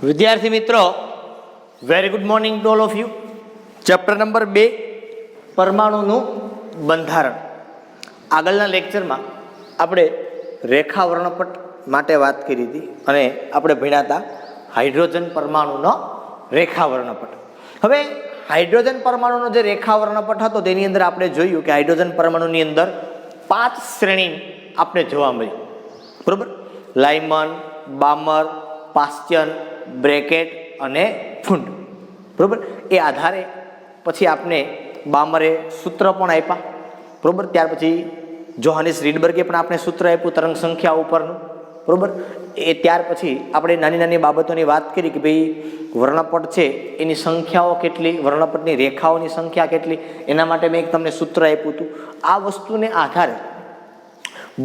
વિદ્યાર્થી મિત્રો, very good morning to all of you. Chapter number 2 પરમાણુનું બંધારણ. આગળના લેક્ચરમાં આપણે રેખા વર્ણપટ માટે વાત કરી હતી અને આપણે ભણ્યા હતા હાઇડ્રોજન પરમાણુનો રેખા વર્ણપટ. હવે હાઇડ્રોજન પરમાણુનો જે રેખા વર્ણપટ હતો તેની અંદર આપણે જોયું કે હાઇડ્રોજન પરમાણુની અંદર 5 શ્રેણી આપણે જોવા મળી. બરોબર, લાઇમન, બામર, પાસ્ચન, બ્રેકેટ અને ફુંડ. બરોબર, એ આધારે પછી આપણે બામરે સૂત્ર પણ આપ્યા. બરોબર, ત્યાર પછી જોહાનિસ રીડબર્ગે પણ આપણે સૂત્ર આપ્યું તરંગ સંખ્યા ઉપરનું. બરોબર, એ ત્યાર પછી આપણે નાની નાની બાબતોની વાત કરી કે ભાઈ વર્ણપટ છે એની સંખ્યાઓ કેટલી, વર્ણપટની રેખાઓની સંખ્યા કેટલી, એના માટે મેં એક તમને સૂત્ર આપ્યું હતું. આ વસ્તુને આધારે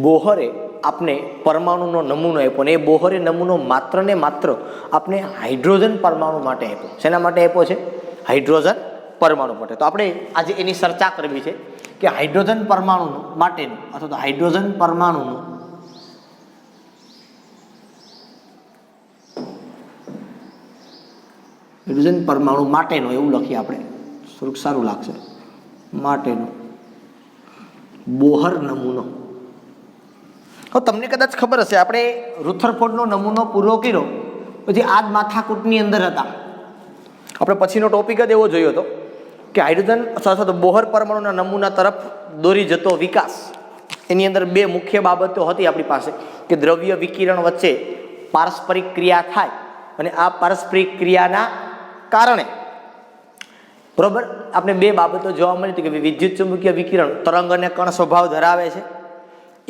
બોહરે આપણે પરમાણુનો નમૂનો આપ્યો અને એ બોહરે નમૂનો માત્ર ને માત્ર આપણે હાઇડ્રોજન પરમાણુ માટે આપ્યો. શેના માટે આપ્યો છે? હાઇડ્રોજન પરમાણુ માટે. તો આપણે આજે એની ચર્ચા કરવી છે કે હાઇડ્રોજન પરમાણુ માટેનું અથવા તો હાઇડ્રોજન પરમાણુનું હાઇડ્રોજન પરમાણુ માટેનો એવું લખીએ આપણે, થોડુંક સારું લાગશે, માટેનો બોહર નમૂનો. હવે તમને કદાચ ખબર હશે આપણે રુથરફોર્ડનો નમૂનો પૂરો કર્યો પછી આ જ માથાકૂટની અંદર હતા. આપણે પછીનો ટોપિક જ એવો જોયો હતો કે હાઇડ્રોજન અથવા તો બોહર પરમાણુના નમૂના તરફ દોરી જતો વિકાસ. એની અંદર 2 મુખ્ય બાબતો હતી આપણી પાસે કે દ્રવ્ય વિકિરણ વચ્ચે પારસ્પરિક ક્રિયા થાય અને આ પારસ્પરિક ક્રિયાના કારણે બરોબર આપણે 2 બાબતો જોવા મળી હતી કે વિદ્યુત ચુંબકીય વિકિરણ તરંગ અને કણ સ્વભાવ ધરાવે છે.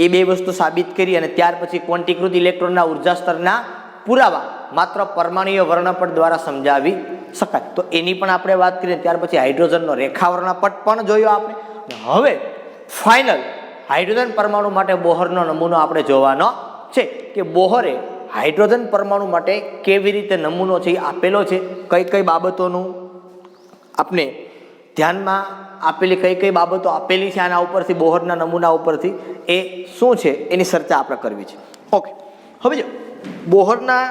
એ 2 વસ્તુ સાબિત કરી અને ત્યાર પછી ક્વોન્ટીકૃત ઇલેક્ટ્રોનના ઉર્જા સ્તરના પુરાવા માત્ર પરમાણુય વર્ણપટ દ્વારા સમજાવી શકાય. તો એની પણ આપણે વાત કરીએ. ત્યાર પછી હાઇડ્રોજનનો રેખા વર્ણપટ પણ જોયો આપણે. હવે ફાઇનલ હાઇડ્રોજન પરમાણુ માટે બોહરનો નમૂનો આપણે જોવાનો છે કે બોહરે હાઇડ્રોજન પરમાણુ માટે કેવી રીતે નમૂનો છે એ આપેલો છે. કઈ કઈ બાબતોનું આપણે ધ્યાનમાં આપેલી કઈ કઈ બાબતો આપેલી છે આના ઉપરથી, બોહરના નમૂના ઉપરથી, એ શું છે એની ચર્ચા આપણે કરવી છે. ઓકે, હવે જો બોહરના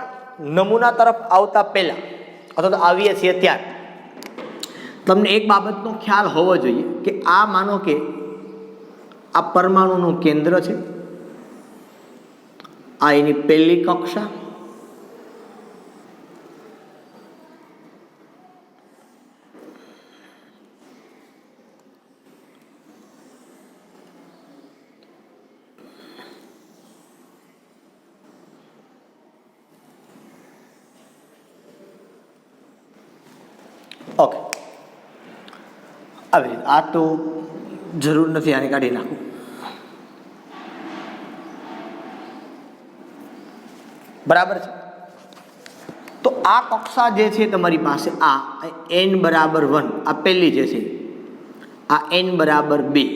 નમૂના તરફ આવતા પહેલા અથવા તો આવીએ છીએ ત્યારે તમને એક બાબતનો ખ્યાલ હોવો જોઈએ કે આ માનો કે આ પરમાણુનું કેન્દ્ર છે, આ એની પહેલી કક્ષા, ઓકે આવી રીતે. આ તો જરૂર નથી, આને કાઢી નાખું. બરાબર છે. તો આ કક્ષા જે છે તમારી પાસે આ n=1 આ પહેલી જે છે, આ n=2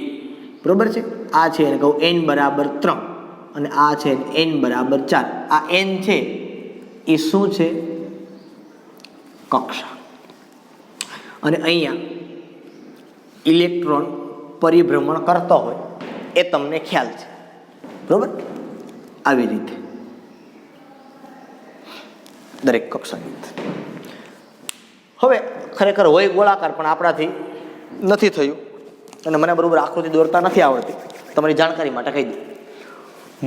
બરોબર છે. આ છે એને કહું n=3 અને આ છે n=4. આ n છે એ શું છે? કક્ષા. અને અહીંયા ઇલેક્ટ્રોન પરિભ્રમણ કરતો હોય એ તમને ખ્યાલ છે. બરોબર, આવી રીતે દરેક કક્ષાની અંદર. હવે ખરેખર હોય ગોળાકાર પણ આપણાથી નથી થયું અને મને બરોબર આકૃતિ દોરતા નથી આવડતી. તમારી જાણકારી માટે કહી દઉં.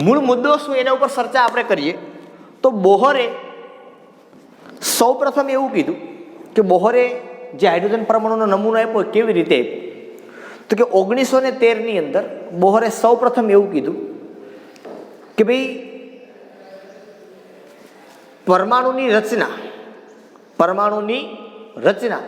મૂળ મુદ્દો શું એના ઉપર ચર્ચા આપણે કરીએ તો બોહરે સૌ પ્રથમ એવું કીધું કે બોહરે જે હાઇડ્રોજન પરમાણુનો નમૂનો આપ્યો કેવી રીતે આપ્યો તો કે 1913ની અંદર બોહરે સૌ પ્રથમ એવું કીધું કે ભાઈ પરમાણુની રચના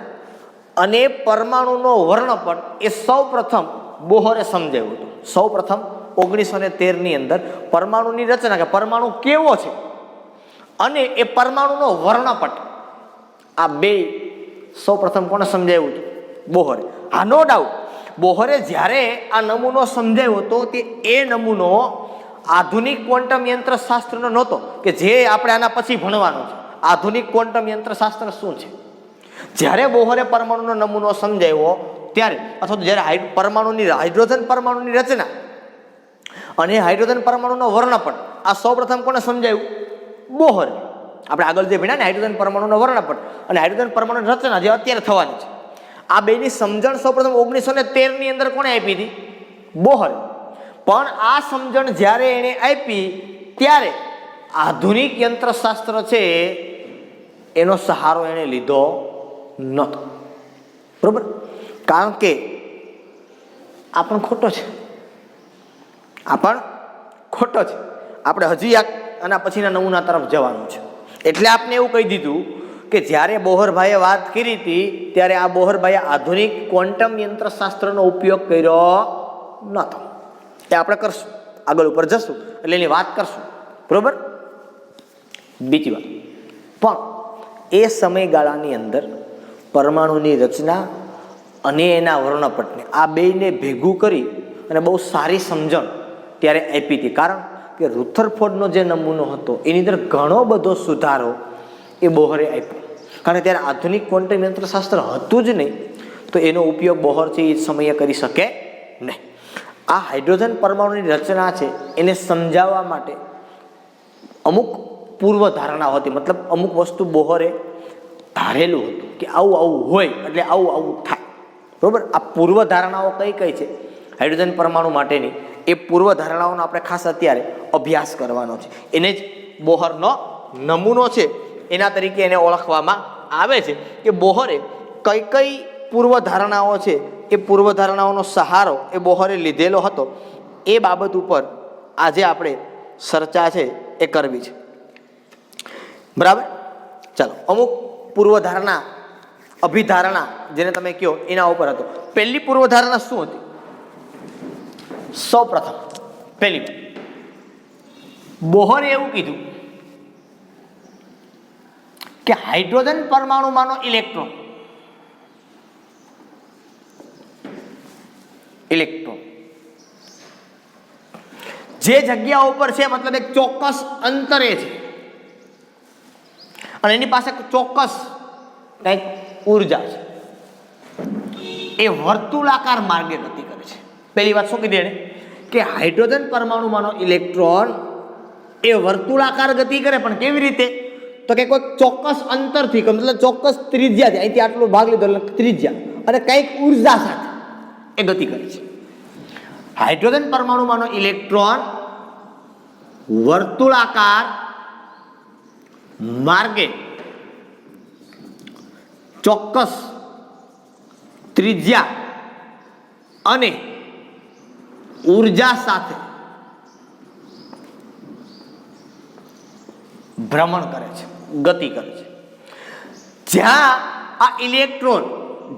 અને પરમાણુનો વર્ણપટ એ સૌ પ્રથમ બોહરે સમજાવ્યું હતું. સૌ પ્રથમ 1913ની અંદર પરમાણુની રચના કે પરમાણુ કેવો છે અને એ પરમાણુનો વર્ણપટ, આ 2 સૌ પ્રથમ કોને સમજાવ્યું હતું? બોહરે. હા, નો ડાઉટ બોહરે જ્યારે આ નમૂનો સમજાવ્યો હતો તે એ નમૂનો આધુનિક ક્વોન્ટમ યંત્રશાસ્ત્રનો નહોતો કે જે આપણે આના પછી ભણવાનું છે. આધુનિક ક્વોન્ટમ યંત્રશાસ્ત્ર શું છે? જ્યારે બોહરે પરમાણુનો નમૂનો સમજાવ્યો ત્યારે અથવા તો જ્યારે હાઇડ્રોજન પરમાણુની રચના અને હાઇડ્રોજન પરમાણુનો વર્ણપટ આ સૌ પ્રથમ કોને સમજાવ્યું? બોહરે. આપણે આગળ જે ભણ્યા ને હાઇડ્રોજન પરમાણુનો વર્ણપટ અને હાઇડ્રોજન પરમાણુની રચના જે અત્યારે થવાની છે, આ બેની સમજણ સૌપ્રથમ 1913 ની અંદર કોણે આપી હતી? બોહરે. પણ આ સમજણ જ્યારે એણે આપી ત્યારે આધુનિક યંત્રશાસ્ત્ર છે એનો સહારો એણે લીધો નહોતો. બરોબર? કારણ કે આ પણ ખોટો છે, આ પણ ખોટો છે. આપણે હજી આના પછીના નમૂના તરફ જવાનું છે. એટલે આપણે એવું કહી દીધું કે જ્યારે બોહરભાઈએ વાત કરી હતી ત્યારે આ બોહરભાઈએ આધુનિક ક્વોન્ટમ યંત્રશાસ્ત્રનો ઉપયોગ કર્યો નહોતો. એ આપણે કરશું, આગળ ઉપર જશું એટલે એની વાત કરશું. બરોબર? બીજી વાત, પણ એ સમયગાળાની અંદર પરમાણુની રચના અને એના વર્ણપટને આ બેયને ભેગું કરી અને બહુ સારી સમજણ ત્યારે આપી હતી. કારણ કે રુથરફોર્ડનો જે નમૂનો હતો એની અંદર ઘણો બધો સુધારો એ બોહરે આપ્યો. કારણ કે ત્યારે આધુનિક ક્વોન્ટમ યંત્રશાસ્ત્ર હતું જ નહીં, તો એનો ઉપયોગ બોહર છે એ સમયે કરી શકે નહીં. આ હાઇડ્રોજન પરમાણુની રચના છે એને સમજાવવા માટે અમુક પૂર્વ ધારણાઓ હતી. મતલબ અમુક વસ્તુ બોહરે ધારેલું હતું કે આવું આવું હોય એટલે આવું આવું થાય. બરોબર? આ પૂર્વ ધારણાઓ કઈ કઈ છે હાઇડ્રોજન પરમાણુ માટેની, એ પૂર્વ ધારણાઓનો આપણે ખાસ અત્યારે અભ્યાસ કરવાનો છે. એને જ બોહરનો નમૂનો છે એના તરીકે એને ઓળખવામાં આવે છે કે બોહરે કઈ કઈ પૂર્વ ધારણાઓ છે એ પૂર્વ ધારણાઓનો સહારો એ બોહરે લીધેલો હતો. એ બાબત ઉપર આજે આપણે ચર્ચા છે એ કરવી છે. બરાબર? ચાલો, અમુક પૂર્વ ધારણા, અભિધારણા જેને તમે કહો એના ઉપર હતો. પહેલી પૂર્વ ધારણા શું હતી? સૌ પ્રથમ પહેલી બોહરે એવું કીધું કે હાઇડ્રોજન પરમાણુમાંનો ઇલેક્ટ્રોન જે જગ્યા ઉપર છે, મતલબ એક ચોક્કસ અંતરે છે અને એની પાસે ચોક્કસ કંઈક ઉર્જા છે, એ વર્તુળાકાર માર્ગે ગતિ કરે છે. પહેલી વાત શું કીધી એને? કે હાઇડ્રોજન પરમાણુમાંનો ઇલેક્ટ્રોન એ વર્તુળાકાર ગતિ કરે. પણ કેવી રીતે? તો કે કોઈ ચોક્કસ અંતરથી, મતલબ ચોક્કસ ત્રિજ્યાથી, અહીંથી આટલો ભાગ લીધો એટલે ત્રિજ્યા અને કંઈક ઉર્જા સાથે એ ગતિ કરે છે. હાઇડ્રોજન પરમાણુમાંનો ઇલેક્ટ્રોન વર્તુળાકાર માર્ગે ચોક્કસ ત્રિજ્યા અને ઉર્જા સાથે ભ્રમણ કરે છે, ગતિ કરે છે. જ્યાં આ ઇલેક્ટ્રોન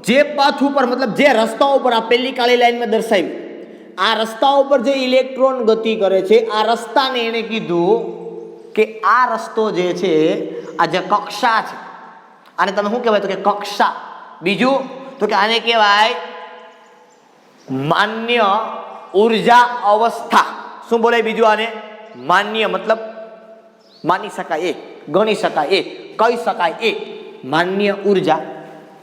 જે પથ ઉપર, મતલબ જે રસ્તા ઉપર, આ પહેલી કાળી લાઈનમાં દર્શાવી, આ રસ્તા ઉપર જે ઇલેક્ટ્રોન ગતિ કરે છે, આ રસ્તાને એને કીધું કે આ રસ્તો જે છે, આ જે કક્ષા છે, આને તમે શું કહેવાય? તો કે કક્ષા. બીજું તો કે આને કહેવાય માન્ય ઉર્જા અવસ્થા. શું બોલે બીજું આને? માન્ય, મતલબ માની શકાય એ, ગણી શકાય એ, કહી શકાય એ માન્ય ઉર્જા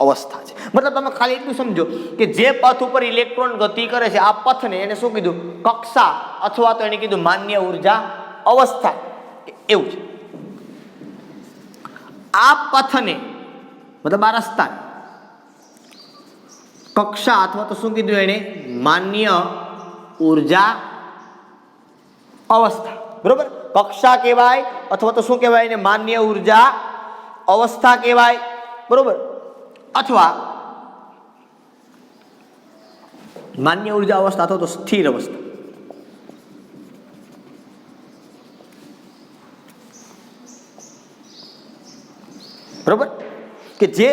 અવસ્થા છે. મતલબ તમે ખાલી એટલું સમજો કે જે પથ ઉપર ઇલેક્ટ્રોન ગતિ કરે છે, આ પથને એને શું કીધું? કક્ષા, અથવા તો એને કીધું માન્ય ઉર્જા અવસ્થા. એવું છે. આ પથને, મતલબ આ રસ્તા કક્ષા અથવા તો શું કીધું એને? માન્ય ઉર્જા અવસ્થા. બરોબર? કક્ષા કહેવાય અથવા તો શું કહેવાય એને? માન્ય ઉર્જા અવસ્થા કહેવાય. બરોબર? અથવા માન્ય ઉર્જા અવસ્થા અથવા તો સ્થિર અવસ્થા. બરોબર? કે જે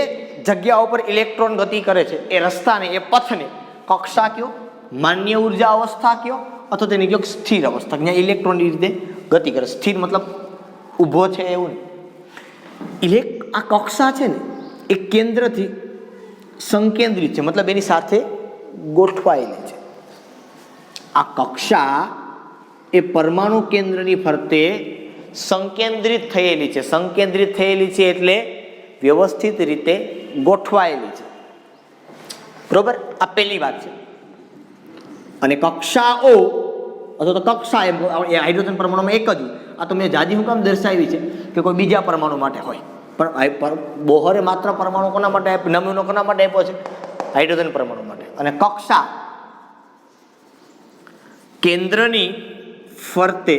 જગ્યા ઉપર ઇલેક્ટ્રોન ગતિ કરે છે એ રસ્તાને, એ પથને કક્ષા કયો, માન્ય ઉર્જા અવસ્થા કયો, અથવા તેની કયો સ્થિર અવસ્થા. જ્યાં ઇલેક્ટ્રોન એ રીતે ગતિ કરે. સ્થિર મતલબ ઊભો છે એવું નહીં. આ કક્ષા છે ને એ કેન્દ્રથી સંકેન્દ્રિત છે, મતલબ એની સાથે ગોઠવાયેલી છે. આ કક્ષા એ પરમાણુ કેન્દ્રની ફરતે સંકેન્દ્રિત થયેલી છે. સંકેન્દ્રિત થયેલી છે એટલે વ્યવસ્થિત રીતે ગોઠવાયેલી છે. બરોબર? આ પહેલી વાત છે. અને કક્ષાઓ અથવા તો કક્ષા એ હાઇડ્રોજન પરમાણુમાં એક જ, આ તો મેં જાજી હું કામ દર્શાવી છે કે કોઈ બીજા પરમાણુ માટે હોય, પણ બોહરે માત્ર પરમાણુ કોના માટે નમૂનો કોના માટે આપ્યો છે? હાઇડ્રોજન પરમાણુ માટે. અને કક્ષા કેન્દ્રની ફરતે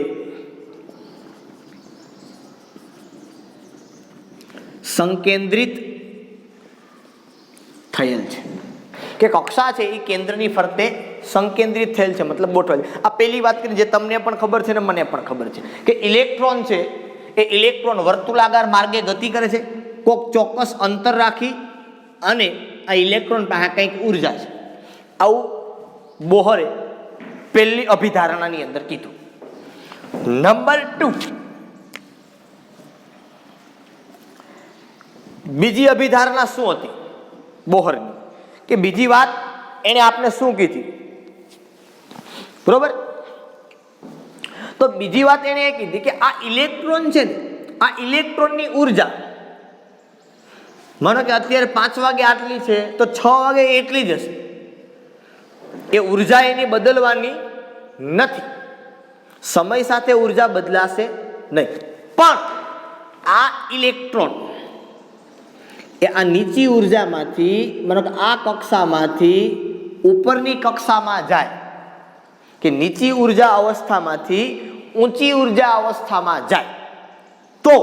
સંકેન્દ્રિત થયેલ છે, કે કક્ષા છે એ કેન્દ્રની ફરતે સંકેન્દ્રિત થયેલ છે, મતલબ ગોઠવેલ. આ પહેલી વાત કરી જે તમને પણ ખબર છે ને મને પણ ખબર છે કે ઇલેક્ટ્રોન છે એ ઇલેક્ટ્રોન વર્તુળાકાર માર્ગે ગતિ કરે છે કોઈક ચોક્કસ અંતર રાખી, અને આ ઇલેક્ટ્રોન પાસે કંઈક ઉર્જા છે. આવું બોહરે પહેલી અભિધારણાની અંદર કીધું. નંબર 2, બીજી અભિધારણા શું હતી બોહરની? કે બીજી વાત એને આપણે શું કીધી, બરોબર? તો બીજી વાત એને એ કીધી કે આ ઇલેક્ટ્રોન છે ને, આ ઇલેક્ટ્રોનની ઉર્જા, માનો કે અત્યારે 5 વાગે આટલી છે તો 6 વાગે એટલી જ હશે. એ ઉર્જા એની બદલવાની નથી, સમય સાથે ઉર્જા બદલાશે નહીં. પણ આ ઇલેક્ટ્રોન એ આ નીચી ઉર્જામાંથી, માનો કે આ કક્ષામાંથી ઉપરની કક્ષામાં જાય, કે નીચી ઉર્જા અવસ્થામાંથી ઊંચી ઉર્જા અવસ્થામાં જાય તો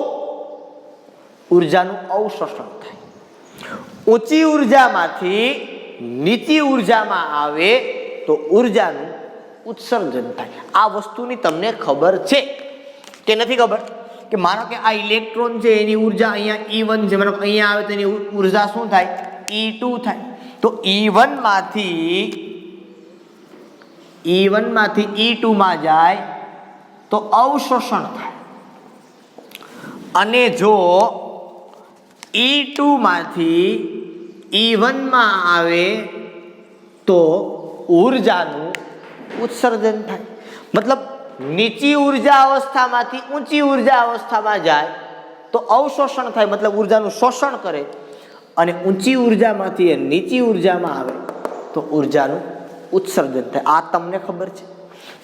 ઉર્જાનું અવશોષણ થાય. ઊંચી ઉર્જામાંથી નીચી ઉર્જામાં આવે તો ઉર્જાનું ઉત્સર્જન થાય. આ વસ્તુની તમને ખબર છે કે નથી ખબર? કે માનો કે આ ઇલેક્ટ્રોન છે એની ઉર્જા અહીંયા E1 છે, માનો કે અહીંયા આવે તો એની ઉર્જા શું થાય? E2 થાય. તો E1 માંથી E2 માં જાય તો અવશોષણ થાય, અને જો E2 માંથી E1 માં આવે તો ઉર્જાનું ઉત્સર્જન થાય. મતલબ નીચી ઉર્જા અવસ્થામાંથી ઊંચી ઉર્જા અવસ્થામાં જાય તો અવશોષણ થાય, મતલબ ઉર્જાનું શોષણ કરે, અને ઊંચી ઉર્જામાંથી નીચી ઉર્જામાં આવે તો ઉર્જાનું ઉત્સર્જન થાય. આ તમને ખબર છે.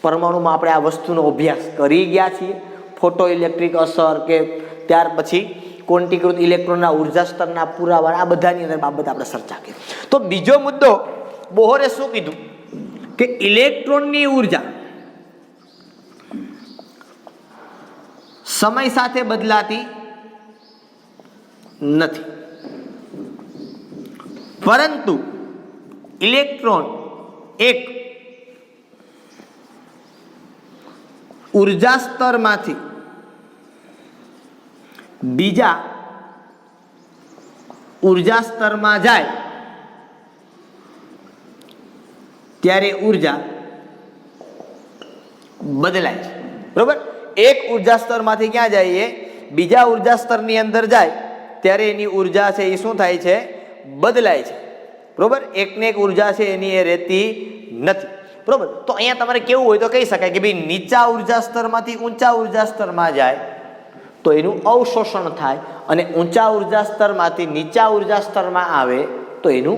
પરમાણુમાં આપણે આ વસ્તુનો અભ્યાસ કરી ગયા છીએ, ફોટો ઇલેક્ટ્રિક અસર કે ત્યાર પછી ક્વોન્ટીકૃત ઇલેક્ટ્રોનના ઉર્જા સ્તરના પુરાવા, આ બધાની અંદર બાબત આપણે ચર્ચા કરી. તો બીજો મુદ્દો બોહરે શું કીધું કે ઇલેક્ટ્રોનની ઉર્જા સમય સાથે બદલાતી નથી, પરંતુ ઇલેક્ટ્રોન એક ઉર્જા સ્તરમાંથી બીજા ઉર્જા સ્તરમાં જાય ત્યારે ઉર્જા બદલાય છે, બરોબર? એક ઉર્જા સ્તરમાંથી ક્યાં જાય? બીજા ઉર્જા સ્તરની અંદર જાય ત્યારે એની ઉર્જા છે એ શું થાય છે? બદલાય છે, બરોબર? એકને એક ઉર્જા છે એની એ રહેતી નથી, બરોબર? તો અહીંયા તમારે કેવું હોય તો કહી શકાય કે ભાઈ નીચા ઉર્જા સ્તરમાંથી ઊંચા ઉર્જા સ્તરમાં જાય તો એનું અવશોષણ થાય, અને ઊંચા ઉર્જા સ્તરમાંથી નીચા ઉર્જા સ્તરમાં આવે તો એનું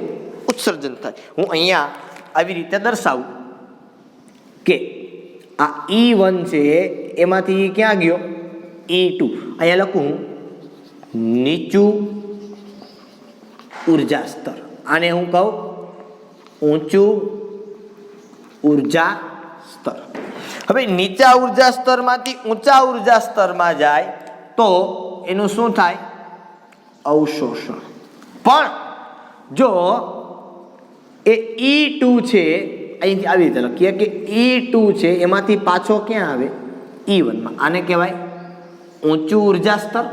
ઉત્સર્જન થાય. હું અહીંયા આવી રીતે દર્શાવું કે આ E1 છે એમાંથી ક્યાં ગયો? E2. અહીંયા લખું નીચું ઉર્જા સ્તર, આને હું કહું ઊંચું ઉર્જા સ્તર. હવે નીચા ઉર્જા સ્તરમાંથી ઊંચા ઉર્જા સ્તરમાં જાય તો એનું શું થાય? અવશોષણ. પણ જો એ E2 છે, અહીંથી આવી રીતે લખીએ કે E2 છે એમાંથી પાછો ક્યાં આવે? E1 માં. આને કહેવાય ઊંચું ઉર્જા સ્તર,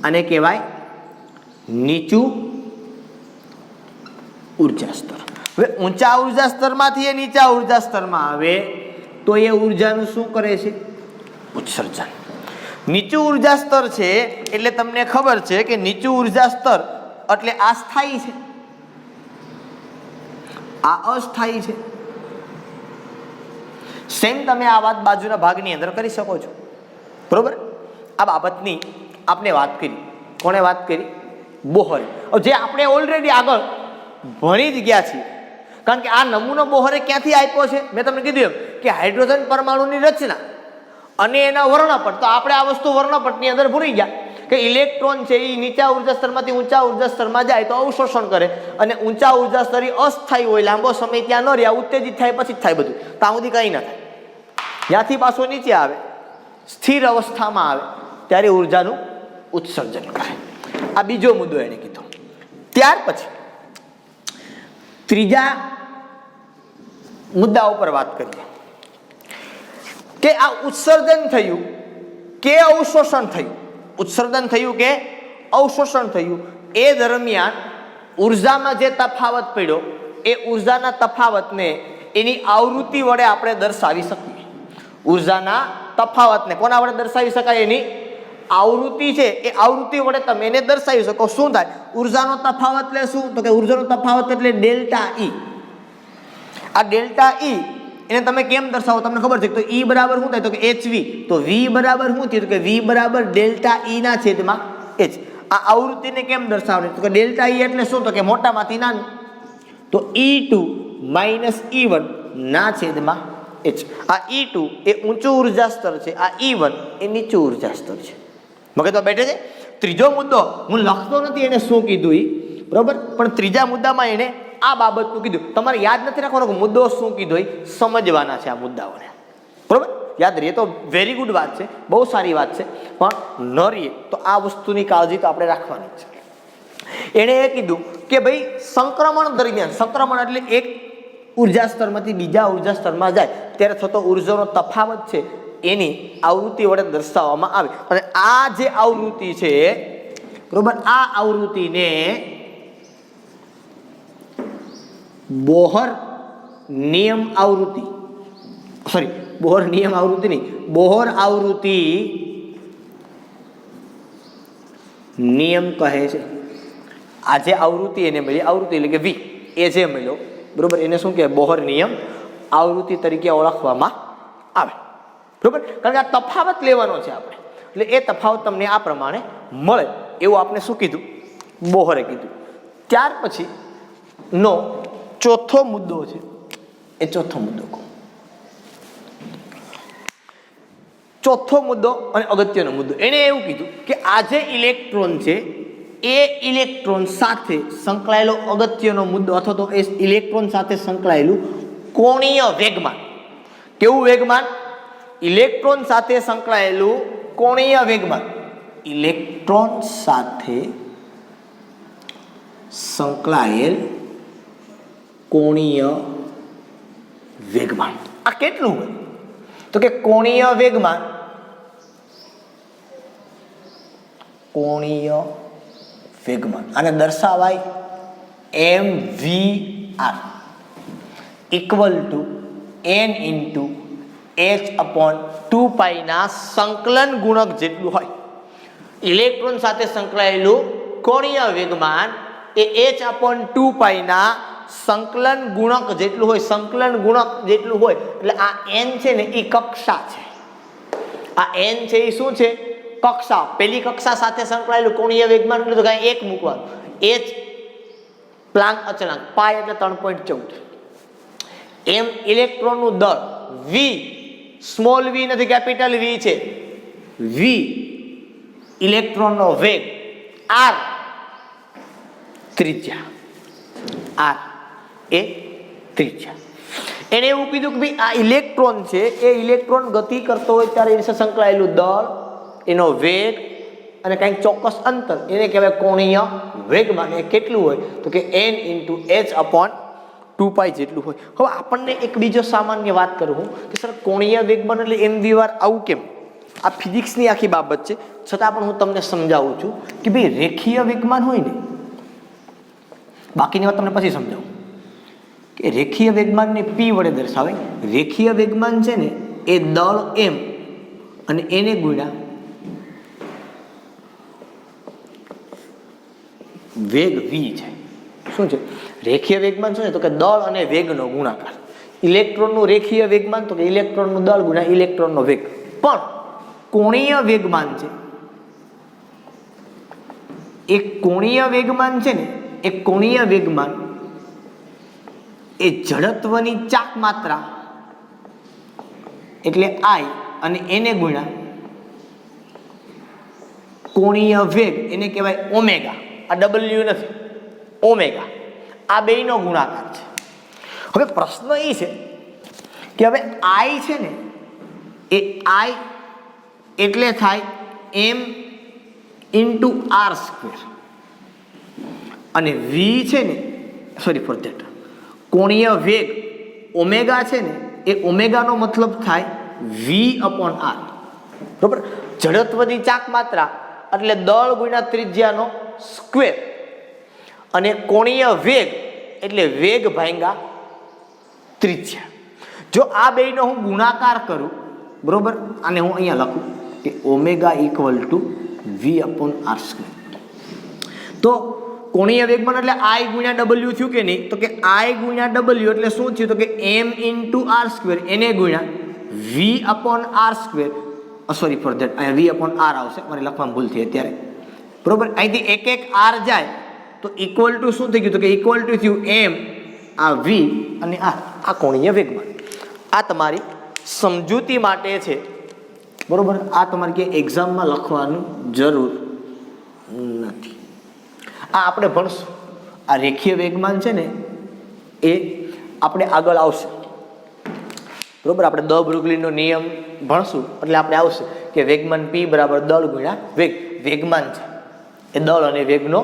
આને કહેવાય નીચું ઉર્જા સ્તર. હવે ઊંચા ઉર્જા સ્તરમાંથી એ નીચા ઉર્જા સ્તરમાં આવે તો એ ઉર્જાનું શું કરે છે? ઉત્સર્જન. નીચું ઉર્જા સ્તર છે એટલે તમને ખબર છે કે નીચું ઉર્જા સ્તર એટલે આ સ્થાયી છે, આ અસ્થાયી છે. સેમ તમે આ વાત બાજુના ભાગની અંદર કરી શકો છો, બરોબર? આ બાબતની આપણે વાત કરી. કોણે વાત કરી? બોહરે. જે આપણે ઓલરેડી આગળ ભણી જ ગયા છીએ, કારણ કે આ નમૂનો બોહરે ક્યાંથી આપ્યો છે? મેં તમને કીધું એમ કે હાઇડ્રોજન પરમાણુની રચના અને એના વર્ણપટ. તો આપણે આ વસ્તુ વર્ણપટની અંદર ભૂલી ગયા કે ઇલેક્ટ્રોન છે એ નીચા ઉર્જા સ્તરમાંથી ઊંચા ઉર્જા સ્તરમાં જાય તો અવશોષણ કરે, અને ઊંચા ઉર્જા સ્તર અસ્થાયી હોય, લાંબો સમય ત્યાં ન રહ્યા, ઉત્તેજિત થાય પછી જ થાય બધું, તો આ સુધી કંઈ ના થાય. ત્યાંથી પાછો નીચે આવે, સ્થિર અવસ્થામાં આવે ત્યારે ઉર્જાનું ઉત્સર્જન કરે. આ બીજો મુદ્દો એને કીધો. ત્યાર પછી ત્રીજા મુદ્દા ઉપર વાત કરીએ કે આ ઉત્સર્જન થયું કે અવશોષણ થયું, ઉત્સર્જન થયું કે અવશોષણ થયું, એ દરમિયાન ઉર્જામાં જે તફાવત પડ્યો એ ઉર્જાના તફાવતને એની આવૃત્તિ વડે આપણે દર્શાવી શકીએ. ઉર્જાના તફાવતને કોના વડે દર્શાવી શકાય? એની આવૃત્તિ છે એ આવૃત્તિ વડે તમે એને દર્શાવી શકો. શું થાય? ઉર્જાનો તફાવત એટલે શું? તો કે ઉર્જાનો તફાવત એટલે ડેલ્ટા ઈ. આ ડેલ્ટા ઈ એને તમે કેમ દર્શાવો? તમને ખબર છે તો ઈ બરાબર શું થાય? તો કે HV. તો V બરાબર શું થયું? તો કે V બરાબર ડેલ્ટા ઈ ના છેદમાં H. આ આવૃત્તિને કેમ દર્શાવવાની? તો કે ડેલ્ટા ઈ એટલે શું? તો કે મોટામાંથી નાનું, તો E2 માઇનસ E1 ના છેદમાં H. આ E2 એ ઊંચું ઉર્જા સ્તર છે, આ E1 એ નીચું ઉર્જા સ્તર છે. મગજ તો બેઠે છે. ત્રીજો મુદ્દો હું લખતો નથી એને શું કીધું ઈ, બરોબર, પણ ત્રીજા મુદ્દામાં એને આ બાબતનું કીધું. તમારે યાદ નથી રાખવાનો કે મુદ્દો શું કીધો, સમજવાના છે આ મુદ્દાઓને, બરોબર. યાદ રહીએ તો વેરી ગુડ વાત છે, બહુ સારી વાત છે, પણ ન રહીએ તો આ વસ્તુની કાળજી તો આપણે રાખવાની છે. એણે એ કીધું કે ભાઈ સંક્રમણ દરમિયાન, સંક્રમણ એટલે એક ઉર્જા સ્તરમાંથી બીજા ઉર્જા સ્તરમાં જાય ત્યારે થતો ઉર્જાનો તફાવત છે એની આવૃત્તિ વડે દર્શાવવામાં આવે. અને આ જે આવૃત્તિ છે, બરોબર, આ આવૃત્તિને બોહર નિયમ આવૃત્તિ, સોરી બોહર નિયમ આવૃત્તિ નહીં, બોહર આવૃત્તિ નિયમ કહે છે. આ જે આવૃત્તિ એને મળી, આવૃત્તિ એટલે કે V, એ જે મળ્યો, બરોબર, એને શું કહેવાય? બોહર નિયમ આવૃત્તિ તરીકે ઓળખવામાં આવે, બરોબર. કારણ કે આ તફાવત લેવાનો છે આપણે, એટલે એ તફાવત તમને આ પ્રમાણે મળે એવું આપણે શું કીધું? બોહરે કીધું. ત્યાર પછી નો ચોથો મુદ્દો છે, એ ચોથો મુદ્દો કહું. ચોથો મુદ્દો અને અગત્યનો મુદ્દો, એણે એવું કીધું કે આ જે ઇલેક્ટ્રોન છે એ ઇલેક્ટ્રોન સાથે સંકળાયેલો અગત્યનો મુદ્દો, અથવા તો એ ઇલેક્ટ્રોન સાથે સંકળાયેલું કોણીય વેગમાન. કેવું વેગમાન? ઇલેક્ટ્રોન સાથે સંકળાયેલું કોણીય વેગમાન. ઇલેક્ટ્રોન સાથે સંકળાયેલ કોણીય વેગમાન. આ કેટલું હોય? તો કે કોણીય વેગમાન, કોણીય વેગમાન આને દર્શાવાય mvr equal to n into h/2π ના સંકલન ગુણક જેટલું હોય. ઇલેક્ટ્રોન સાથે સંકળાયેલું કોણીય વેગમાન એ h/2π ના સંકલન ગુણક જેટલું હોય. સંકલન ગુણક જેટલું હોય એટલે આ n છે ને એ કક્ષા છે. આ n છે એ શું છે? કક્ષા. પેલી કક્ષા સાથે સંકળાયેલું કોણીય વેગમાન એટલે તો કાંઈ એક મૂકવાનું, h પ્લાન્ક અચળાંક પાઈ એટલે 3.14. એમ ઇલેક્ટ્રોનનું દળ, v સ્મોલ v નથી, કેપિટલ v છે, v ઇલેક્ટ્રોનનો વેગ, r ત્રિજ્યા, r એ ત્રિજ્યા. એને એવું કીધું કે ભાઈ આ ઇલેક્ટ્રોન છે એ ઇલેક્ટ્રોન ગતિ કરતો હોય ત્યારે એની સાથે સંકળાયેલું દળ, એનો વેગ અને કંઈક ચોક્કસ અંતર, એને કહેવાય કોણીય વેગમાન. એ કેટલું હોય? તો કે n ઇન્ટુ h/2π જેટલું હોય. હવે આપણને એક બીજો સામાન્ય વાત કરું કે સર કોણીય વેગમાન એટલે mvr આવું કેમ? આ ફિઝિક્સની આખી બાબત છે, છતાં પણ હું તમને સમજાવું છું કે ભાઈ રેખીય વેગમાન હોય ને, બાકીની વાત તમને પછી સમજાવું કે રેખીય વેગમાનને p વડે દર્શાવે. રેખીય વેગમાન છે ને એ દળ m અને એને ગુણ્યા વેગ v છે. શું છે રેખીય વેગમાન? શું છે? તો કે દળ અને વેગનો ગુણાકાર. ઇલેક્ટ્રોનનું રેખીય વેગમાન તો કે ઇલેક્ટ્રોનનું દળ ગુણ્યા ઇલેક્ટ્રોનનો વેગ. પણ કોણીય વેગમાન છે, એ કોણીય વેગમાન છે ને, એ કોણીય વેગમાન એ જડત્વની ચાક માત્રા એટલે I અને એને ગુણ્યા કોણીય વેગ, એને કહેવાય ઓમેગા. આ ડબલ્યુ નથી, ઓમેગા. આ બેયનો ગુણાકાર છે. હવે પ્રશ્ન એ છે કે હવે આઈ છે ને એ આઈ એટલે થાય એમ ઇન્ટુ આર સ્ક્વેર, અને વી છે ને સોરી ફોર ધેટ કોણીય વેગ ઓમેગા છે ને એ ઓમેગાનો મતલબ થાય વી અપોન આર. બરોબર. જડત્વની ચાક માત્રા એટલે દળ ગુણ્યા ત્રિજ્યાનો સ્ક્વેર, અને કોણીય વેગ એટલે વેગ ભાંગા ત્રિજ્યા. જો આ બેયનો હું ગુણાકાર કરું, બરોબર, અને હું અહીંયા લખું કે omega equal to V upon R square, તો કોણીય વેગમાન એટલે આઈ ગુણ્યા ડબલ્યુ થયું કે નહીં? તો કે આઈ ગુણ્યા ડબલ્યુ એટલે શું થયું? તો કે એમ ઇન્ટુ આર સ્ક્વેર, એને ગુણ્યા V upon R square. Sorry for that, અહીંયા વી અપોન આર આવશે, મારે લખવામાં ભૂલ થઈ અત્યારે. બરોબર. અહીંથી એક એક આર જાય તો ઇક્વલ ટુ શું થઈ ગયું? તો કે ઇક્વલ ટુ થયું એમ, આ વી અને આર, આ કોણીય વેગમાન. આ તમારી સમજૂતી માટે છે. બરોબર. આ તમારે કે એક્ઝામમાં લખવાનું જરૂર નથી. આ આપણે ભણશું. આ રેખીય વેગમાન છે ને એ આપણે આગળ આવશે. બરોબર. આપણે દ બ્રુગલીનો નિયમ ભણશું એટલે આપણે આવશે કે વેગમાન P બરાબર દળ ગુણ્યા વેગ. વેગમાન છે એ દળ અને વેગનો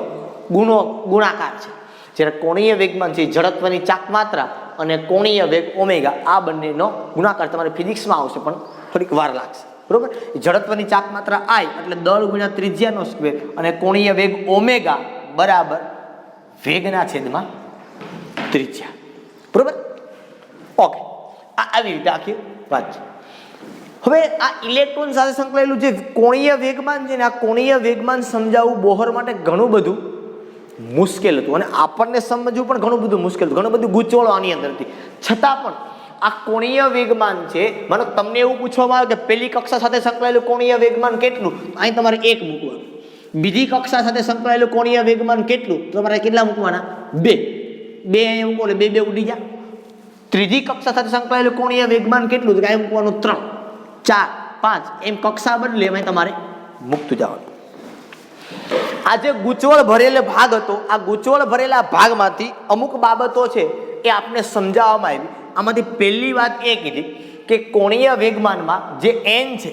ગુણાકાર છે. જ્યારે કોણીય વેગમાન છે જડત્વની ચાક માત્રા અને કોણીય વેગ ઓમેગા, આ બંનેનો ગુણાકાર તમારે ફિઝિક્સમાં આવશે પણ થોડીક વાર લાગશે. બરોબર. જડત્વની ચાક માત્રા આઈ એટલે દળ ગુણ્યા ત્રિજ્યાનો સ્ક્વેર, અને કોણીય વેગ ઓમેગા બરાબર વેગના છેદમાં ત્રિજ્યા. બરોબર. ઓકે. આ આવી રીતે આખી વાત છે. હવે આ ઇલેક્ટ્રોન સાથે સંકળાયેલું જે કોણીય વેગમાન છે ને, આ કોણીય વેગમાન સમજાવવું બોહર માટે ઘણું બધું મુશ્કેલ હતું, અને આપણને સમજવું પણ ઘણું બધું મુશ્કેલ હતું. ઘણું બધું ગૂંચવણો આની અંદર હતી. છતાં પણ આ કોણીય વેગમાન છે, માનો તમને એવું પૂછવામાં આવે કે પહેલી કક્ષા સાથે સંકળાયેલું કોણીય વેગમાન કેટલું, અહીં તમારે 1 મૂકવાનું. બીજી કક્ષા સાથે સંકળાયેલું કોણીય વેગમાન કેટલું, તો તમારે કેટલા મૂકવાના? 2. અહીંયા મૂકો એટલે 2 ઉડી જાય. ત્રીજી કક્ષા સાથે સંકળાયેલું કોણીય વેગમાન કેટલું, તો અહીંયા મૂકવાનું 3, 4, 5, એમ કક્ષા બદલે એમાં તમારે મૂકતું જવાનું. આ જે ગૂંચવણ ભરેલો ભાગ હતો, આ ગૂંચવણ ભરેલા ભાગમાંથી અમુક બાબતો છે એ આપને સમજાવવામાં આવી. આમાંથી પહેલી વાત એ કીધી કે કોણીય વેગમાનમાં જે n છે,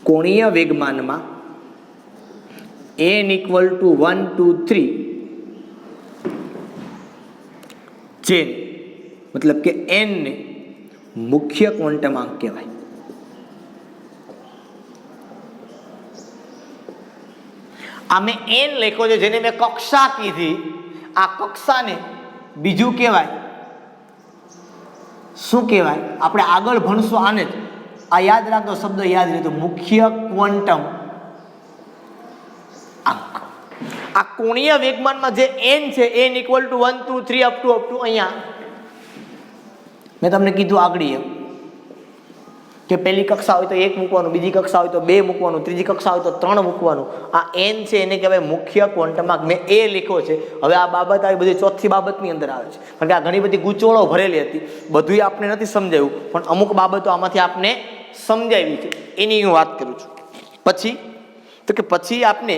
કોણીય વેગમાનમાં n ઇક્વલ ટુ 1, 2, 3 જે મતલબ કે n ને મુખ્ય ક્વોન્ટમાંક કહેવાય. આ મેં n લખ્યો છે જેને મેં કક્ષા કીધી. આ કક્ષાને બીજું કહેવાય, શું કહેવાય? આપણે આગળ ભણશું આને જ. આ યાદ રાખો, શબ્દ યાદ રહેતો, મુખ્ય ક્વોન્ટમ આંક. આ કોણીય વેગમાનમાં જે n છે, n equal to 1, 2, 3 up to અહીંયા મેં તમને કીધું આગળ એમ કે પહેલી કક્ષા હોય તો 1 મૂકવાનું, બીજી કક્ષા હોય તો 2 મૂકવાનું, ત્રીજી કક્ષા હોય તો 3 મૂકવાનું. આ n છે એને કહેવાય મુખ્ય ક્વોન્ટમાંક. મેં એ લખ્યો છે. હવે આ બાબત આવી બધી ચોથી બાબતની અંદર આવે છે, કારણ કે આ ઘણી બધી ગૂંચવણો ભરેલી હતી. બધું આપણે નથી સમજાવ્યું, પણ અમુક બાબતો આમાંથી આપને સમજાવી છે, એની હું વાત કરું છું. પછી આપને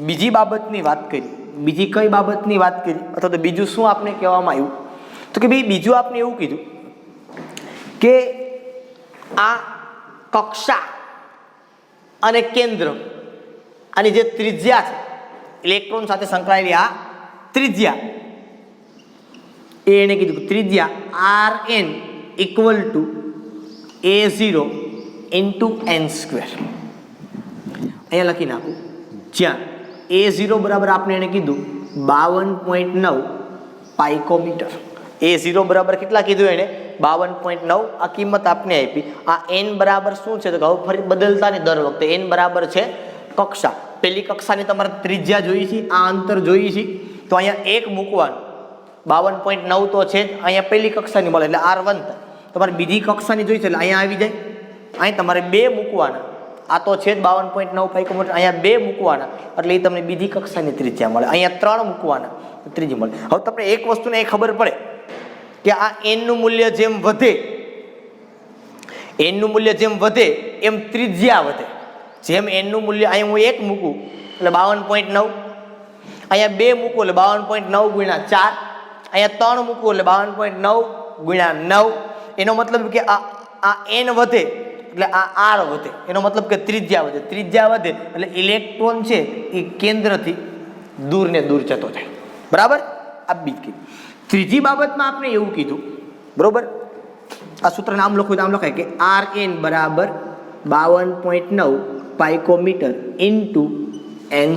બીજી બાબતની વાત કરી. બીજી કઈ બાબતની વાત કરી, અથવા તો બીજું શું આપને કહેવામાં આવ્યું? તો કે ભાઈ બીજું આપને એવું કીધું કે આ કક્ષા અને કેન્દ્ર, આની જે ત્રિજ્યા છે ઇલેક્ટ્રોન સાથે સંકળાયેલી, આ ત્રિજ્યા એને કીધું ત્રિજ્યા Rn equal to A0 into n square. અહીંયા લખી નાખું, જ્યાં A0 બરાબર આપણે એને કીધું 52.9 પાઇકોમીટર. A0 બરાબર કેટલા કીધું એને? 52.9. આ કિંમત આપને આપી. આ n બરાબર શું છે? તો હવે ફરી બદલતા નહીં દર વખતે. n બરાબર છે કક્ષા. પહેલી કક્ષાની તમારે ત્રિજ્યા જોઈ છે, આ અંતર જોઈ છે, તો અહીંયા 1 મૂકવાનું. 52.9 તો છે જ, અહીંયા પહેલી કક્ષાની મળે એટલે R1. તમારે બીજી કક્ષાની જોઈ છે એટલે અહીંયા આવી જાય. અહીં તમારે 2 મૂકવાના. આ તો છે જ 52.9 પાઇકોમીટર, અહીંયા 2 મૂકવાના એટલે એ તમને બીજી કક્ષાની ત્રિજ્યા મળે. અહીંયા 3 મૂકવાના, ત્રીજી મળે. હવે તમને એક વસ્તુને એ ખબર પડે કે આ n નું મૂલ્ય જેમ વધે n નું મૂલ્ય જેમ વધે એમ ત્રિજ્યા વધે. જેમ n નું મૂલ્ય અહીંયા હું 1 મૂકું એટલે 52.9, અહીંયા 2 મૂકું એટલે 52.9 ગુણ્યા 4, અહીંયા 3 મૂકું એટલે 52.9 ગુણ્યા 9. એનો મતલબ કે આ n વધે એટલે આ r વધે. એનો મતલબ કે ત્રિજ્યા વધે. ત્રિજ્યા વધે એટલે ઇલેક્ટ્રોન છે એ કેન્દ્રથી દૂર ને દૂર જતો જાય. બરાબર? આ બીજી ત્રીજી બાબતમાં આપણે એવું કીધું, બરોબર, આ સૂત્ર નામ લખું તો આમ લખાય કે Rn બરાબર 52.9 પાઇકોમીટર ઇન્ટુ n².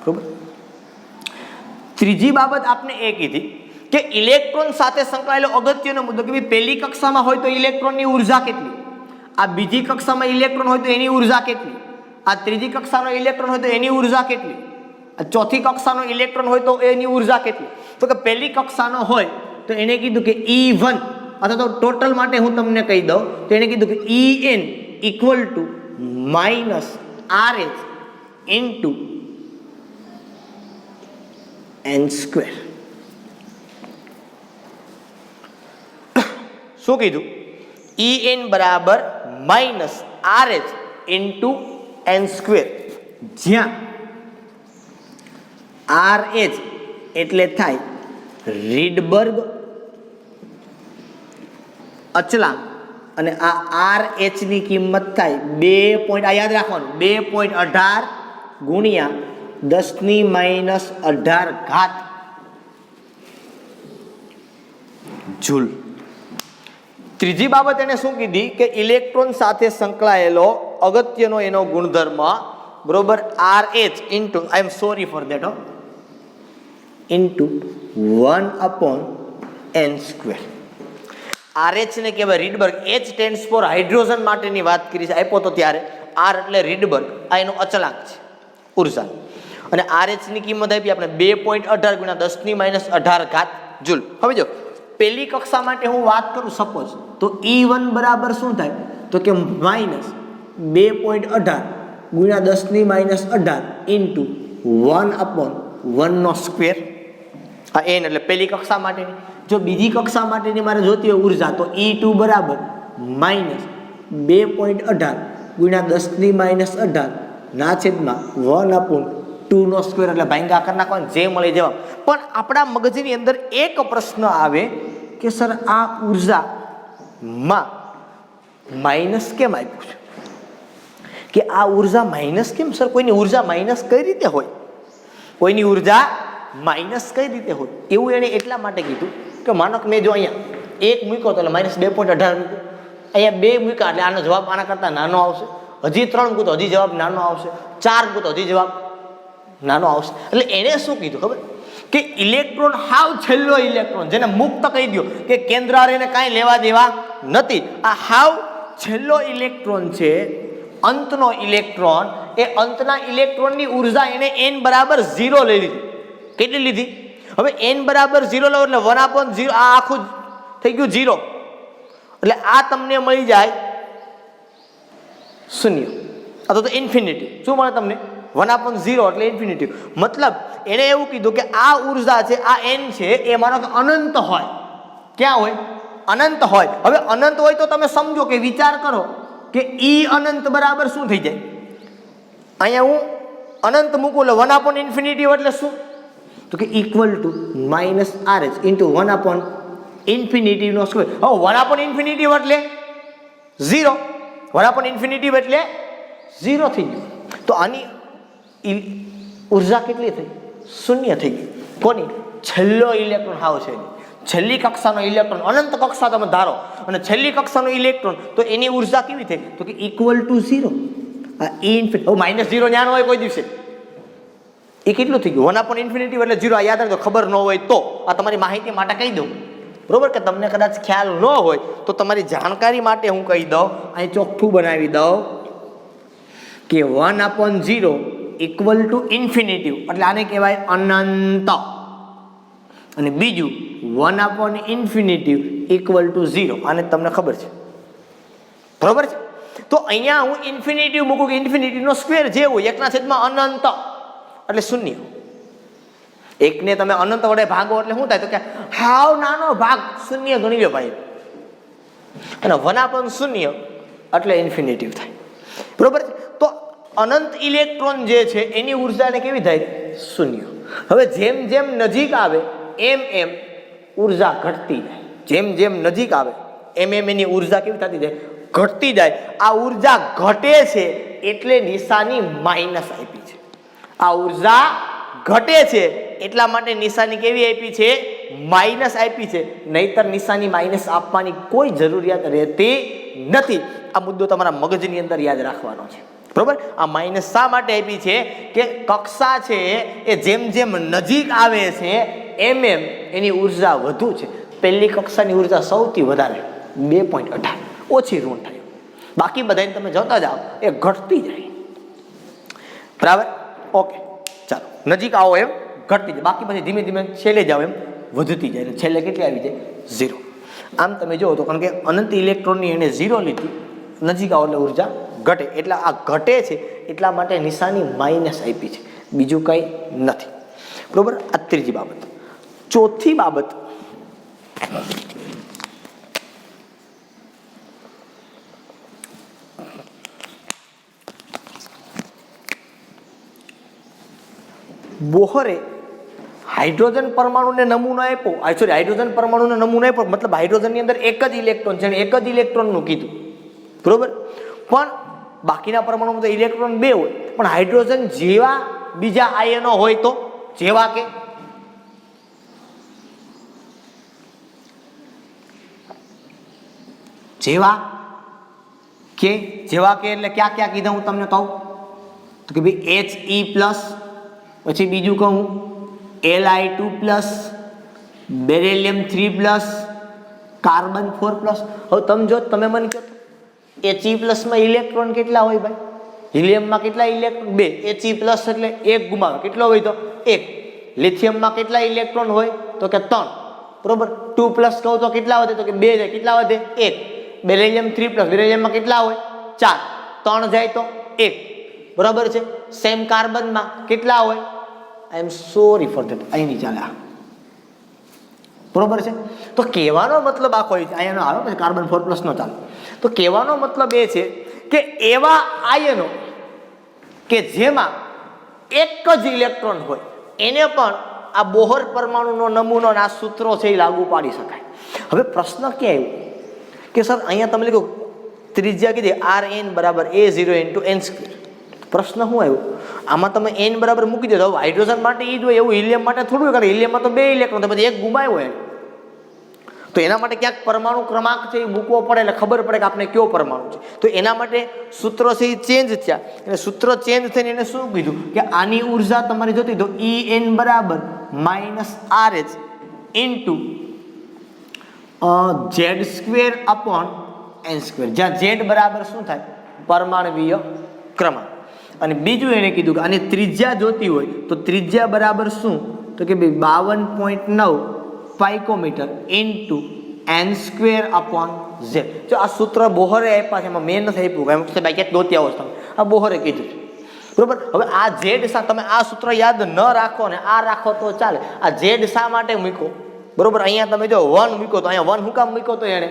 બરોબર. ત્રીજી બાબત આપણે એ કીધી કે ઇલેક્ટ્રોન સાથે સંકળાયેલો અગત્યનો મુદ્દો કે ભાઈ પહેલી કક્ષામાં હોય તો ઇલેક્ટ્રોનની ઉર્જા કેટલી, આ બીજી કક્ષામાં ઇલેક્ટ્રોન હોય તો એની ઉર્જા કેટલી, આ ત્રીજી કક્ષાનો ઇલેક્ટ્રોન હોય તો એની ઉર્જા કેટલી, આ ચોથી કક્ષાનો ઇલેક્ટ્રોન હોય તો એની ઉર્જા કેટલી. તો કે પહેલી કક્ષાનો હોય તો એને કીધું કે E1 અથવા તો ટોટલ માટે હું તમને કહી દઉં તો એને કીધું કે En equal to minus RH into n². શું કીધું? En બરાબર માઇનસ RH ઇન્ટુ n², જ્યાં RH એટલે થાય રીડબર્ગ અચલાંક અને આ RH ની કિંમત થાય 2. આ યાદ રાખવાનું 2.18 ગુણ્યા 10⁻18 જૂલ. ત્રીજી બાબત એને શું કીધી કે ઇલેક્ટ્રોન સાથે સંકળાયેલો અગત્યનો એનો ગુણધર્મ, બરોબર, RH into I am sorry for that into 1/n². RH ને કહેવાય Rydberg. H stands four hydrogen માટેની વાત કરી છે, આપ્યો તો ત્યારે. R એટલે રીડબર્ગ, આ એનો અચલાંક છે ઉર્જા. અને RH ની કિંમત આપી આપણે 2.18 ગુણ્યા 10⁻18 જૂલ. હવે જો પહેલી કક્ષા માટે હું વાત કરું સપોઝ તો E1 બરાબર શું થાય તો કે માઇનસ 2.18 ગુણ્યા 10⁻18 ઇન્ટુ 1/1². આ n એટલે પહેલી કક્ષા માટેની. જો બીજી કક્ષા માટેની મારે જોતી હોય ઉર્જા તો E2 બરાબર માઇનસ 2.18 ગુણ્યા 10⁻18 ના છેદમાં 1/2² એટલે ભાંગા કરી નાખવાનું જે મળી જવાબ. પણ આપણા મગજની અંદર એક પ્રશ્ન આવે કે સર આ ઉર્જામાં માઇનસ કેમ આપ્યું છે, કે આ ઉર્જા માઇનસ કેમ સર? કોઈની ઉર્જા માઇનસ કઈ રીતે હોય? કોઈની ઉર્જા માઇનસ કઈ રીતે હોય? એવું એને એટલા માટે કીધું કે માનો કે મેં જો અહીંયા 1 મૂક્યો તો એટલે માઇનસ 2.18 મૂક્યો, અહીંયા 2 મૂક્યા એટલે આનો જવાબ આના કરતાં નાનો આવશે, હજી 3 મૂક્યો તો હજી જવાબ નાનો આવશે, 4 મૂક્યો તો હજી જવાબ નાનો આવશે. એટલે એને શું કીધું ખબર કે ઇલેક્ટ્રોન હાવ છેલ્લો ઇલેક્ટ્રોન જેને મુક્ત કહી દો કે કેન્દ્ર એને કાંઈ લેવા દેવા નથી, આ હાવ છેલ્લો ઇલેક્ટ્રોન છે, અંતનો ઇલેક્ટ્રોન, એ અંતના ઇલેક્ટ્રોનની ઉર્જા એને n બરાબર 0 લઈ લીધી. કેટલી લીધી? હવે n બરાબર 0 લો એટલે 1/0, આ આખું થઈ ગયું 0, એટલે આ તમને મળી જાય 0 અથવા તો ઇન્ફિનિટી. શું મળે તમને? 1/0 એટલે ઇન્ફિનિટી. મતલબ એને એવું કીધું કે આ ઉર્જા છે, આ n છે, એ માનો કે અનંત હોય. ક્યાં હોય? અનંત હોય. હવે અનંત હોય તો તમે સમજો કે વિચાર કરો કે E અનંત બરાબર શું થઈ જાય? અહીંયા હું અનંત મૂકું એટલે 1/∞ એટલે શું તો કે equal to minus RH into 1/∞². હવે 1/∞ એટલે 0, 1/∞ એટલે 0 થઈ ગયું. તો આની ઉર્જા કેટલી થઈ? 0 થઈ ગઈ. કોની? છેલ્લો ઇલેક્ટ્રોન હાવ છે, છેલ્લી કક્ષાનો ઇલેક્ટ્રોન. અનંત કક્ષા તમે ધારો અને છેલ્લી કક્ષાનો ઇલેક્ટ્રોન તો એની ઉર્જા કેવી થઈ તો કે ઇક્વલ ટુ 0. આ ઇન્ફિનિટી -0 જ્ઞાન હોય કોઈ દિવસે એ કેટલું થઈ ગયું? 1/∞ એટલે 0. આ યાદ રાખજો, ખબર ન હોય તો આ તમારી માહિતી માટે કહી દઉં, બરોબર, કે તમને કદાચ ખ્યાલ ન હોય તો તમારી જાણકારી માટે હું કહી દઉં, અહીં ચોખ્ઠું બનાવી દઉં કે 1/0 ઇક્વલ ટુ ઇન્ફિનિટી એટલે આને કહેવાય અનંત, અને બીજું 1/∞ ઇક્વલ ટુ 0, આને તમને ખબર છે, બરોબર છે. તો અહીંયા હું ઇન્ફિનિટી મૂકું કે ઇન્ફિનિટીનો સ્ક્વેર જે હોય 1/અનંત એટલે 0. એકને તમે અનંત વડે ભાગો એટલે શું થાય તો કે હાવ નાનો ભાગ 0 ગણી લો ભાઈ. અને 1/0 એટલે ઇન્ફિનિટિવ થાય, બરોબર છે. તો અનંત ઇલેક્ટ્રોન જે છે એની ઉર્જાને કેવી થાય? શૂન્ય. હવે જેમ જેમ નજીક આવે એમ એમ ઉર્જા ઘટતી જાય, જેમ જેમ નજીક આવે એમ એમ એની ઉર્જા કેવી થતી જાય? ઘટતી જાય. આ ઉર્જા ઘટે છે એટલે નિશાની માઇનસ આપી છે. આ ઉર્જા ઘટે છે એટલા માટે નિશાની કેવી આપી છે? માઇનસ આપી છે. નહીતર નિશાની માઇનસ આપવાની કોઈ જરૂરિયાત રહેતી નથી. આ મુદ્દો તમારા મગજની અંદર યાદ રાખવાનો છે, બરોબર. આ માઇનસ શા માટે આપી છે? કે કક્ષા છે એ જેમ જેમ નજીક આવે છે એમ એમ એની ઉર્જા વધુ છે. પહેલી કક્ષાની ઉર્જા સૌથી વધારે 2.18, ઓછી ઋણ થાય. બાકી બધાને તમે જોતા જાઓ એ ઘટતી જાય, બરાબર. ઓકે, ચાલો નજીક આવો એમ ઘટતી જાય, બાકી પછી ધીમે ધીમે છેલ્લે જાઓ એમ વધતી જાય. છેલ્લે કેટલી આવી જાય? 0. આમ તમે જુઓ તો કારણ કે અનંત ઇલેક્ટ્રોનની એને 0 લીધી, નજીક આવો એટલે ઉર્જા ઘટે. એટલે આ ઘટે છે એટલા માટે નિશાની માઇનસ આપી છે, બીજું કંઈ નથી, બરોબર. આ ત્રીજી બાબત. ચોથી બાબત, બોહરે હાઇડ્રોજન પરમાણુને નમૂનો આપ્યો, હાઇડ્રોજન પરમાણુને નમૂનો આપ્યો, મતલબ હાઇડ્રોજનની અંદર એક જ ઇલેક્ટ્રોન છે, એક જ ઇલેક્ટ્રોનનું કીધું, બરોબર. પણ બાકીના પરમાણુમાં તો ઇલેક્ટ્રોન 2 હોય, પણ હાઇડ્રોજન જેવા બીજા આયનો હોય તો જેવા કે જેવા કે એટલે ક્યાં ક્યાં કીધા હું તમને કહું તો કે ભાઈ He+, પછી બીજું કહું Li2+, બેરિલિયમ-3+, કાર્બન-4+. હવે તમે જો તમે મને કહો He+ માં ઇલેક્ટ્રોન કેટલા હોય ભાઈ? હિલિયમમાં કેટલા ઇલેક્ટ્રોન? 2. He+ એટલે 1 ગુમાવે, કેટલો હોય તો 1. લિથિયમમાં કેટલા ઇલેક્ટ્રોન હોય તો કે 3, બરોબર. 2+ કહું તો કેટલા વધે તો કે 2 જાય, કેટલા વધે? 1. બેરિલિયમ-3+, બેરિલિયમમાં કેટલા હોય? 4. 3 જાય તો 1, બરાબર છે. સેમ કાર્બનમાં કેટલા હોય? આઈ એમ સોરી ફોર ધેટ, અહીં નહીં ચાલે, બરોબર છે. તો કહેવાનો મતલબ આખો અહીંયા આવે પછી કાર્બન-4+ નો ચાલે. તો કહેવાનો મતલબ એ છે કે એવા આયનો કે જેમાં એક જ ઇલેક્ટ્રોન હોય એને પણ આ બોહર પરમાણુનો નમૂનો આ સૂત્રો છે એ લાગુ પાડી શકાય. હવે પ્રશ્ન ક્યાં આવ્યો કે સર અહીંયા તમે લખ્યું ત્રિજ્યા કીધી Rn = A0 × n². પ્રશ્ન શું આવ્યો? આમાં તમે n બરાબર મૂકી દો. હવે હાઇડ્રોજન માટે એ જ હોય એવું હિલિયમ માટે થોડું હોય, કારણ હિલિયમમાં તો 2 ઇલેક્ટ્રોન પછી 1 ગુમાયો હોય, તો એના માટે ક્યાંક પરમાણુ ક્રમાંક છે એ મૂકવો પડે એટલે ખબર પડે કે આપણે કયો પરમાણુ છે. તો એના માટે સૂત્રો છે એ ચેન્જ થયા, એટલે સૂત્ર ચેન્જ થઈને એને શું કીધું કે આની ઉર્જા તમારે જોતી તો En = -RH Z² / n², જ્યાં Z બરાબર શું થાય? પરમાણવીય ક્રમાંક. અને બીજું એને કીધું કે આની ત્રિજ્યા જોતી હોય તો ત્રિજ્યા બરાબર શું તો કે ભાઈ 52.9 પાઇકોમીટર × n²/z. જો આ સૂત્ર બોહરે આપ્યા છે, એમાં મેં નથી આપ્યું, બાકી દોતી આવો તમે, આ બોહરે કીધું, બરોબર. હવે આ ઝેડ શા, તમે આ સૂત્ર યાદ ન રાખો ને આ રાખો તો ચાલે. આ ઝેડ શા માટે મૂક્યો? બરોબર. અહીંયા તમે જો 1 મૂક્યો તો અહીંયા 1 શું કામ મૂક્યો તો એને?